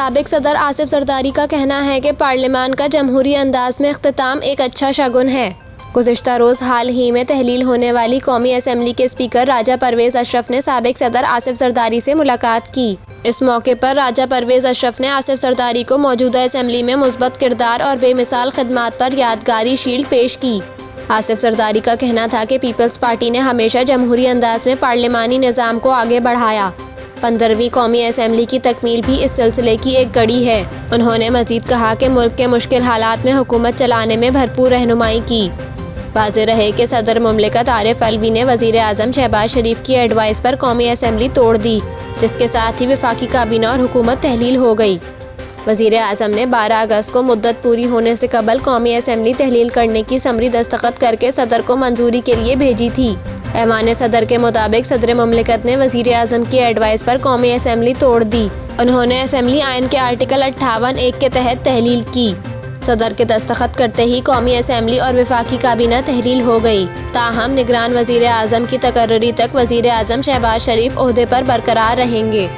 साबिक सदर आसिफ जरदारी का कहना है कि पार्लियामान का जमहूरी अंदाज में इख्तिताम एक अच्छा शगुन है। गुज़िश्ता रोज़ हाल ही में तहलील होने वाली कौमी असम्बली के स्पीकर राजा परवेज़ अशरफ ने साबिक सदर आसिफ जरदारी से मुलाकात की। इस मौके पर राजा परवेज़ अशरफ ने आसिफ जरदारी को मौजूदा असम्बली में मुस्बत किरदार और बेमिसाल खिदमात पर यादगारी शील्ड पेश की। आसिफ जरदारी का कहना था कि पीपल्स पार्टी ने हमेशा जमहूरी अंदाज में पार्लियामानी निज़ाम को आगे बढ़ाया। 15वीं कौमी असम्बली की तकमील भी इस सिलसिले की एक कड़ी है। उन्होंने मज़ीद कहा कि मुल्क के मुश्किल हालात में हुकूमत चलाने में भरपूर रहनुमाई की। वाज़ेह रहे कि सदर मुमलिकत आरिफ अलवी ने वज़ीर आज़म शहबाज शरीफ की एडवाइस पर कौमी असम्बली तोड़ दी, जिसके साथ ही वफाकी काबीना और हुकूमत तहलील हो गई। वज़ीर आज़म ने 12 अगस्त को मुद्दत पूरी होने से कबल कौमी असम्बली तहलील करने की समरी दस्तखत करके सदर को मंजूरी के लिए भेजी थी। ऐवान सदर के मुताबिक सदर मुमलिकत ने वज़ीर आज़म की एडवाइस पर कौमी असम्बली तोड़ दी। उन्होंने असम्बली आइन के आर्टिकल 58(1) के तहत तहलील की। सदर के दस्तखत करते ही कौमी असम्बली और वफाकी काबीना तहलील हो गई। ताहम निगरान वज़ीर आज़म की तकर्री तक वज़ीर आज़म शहबाज शरीफ ओहदे पर बरकरार रहेंगे।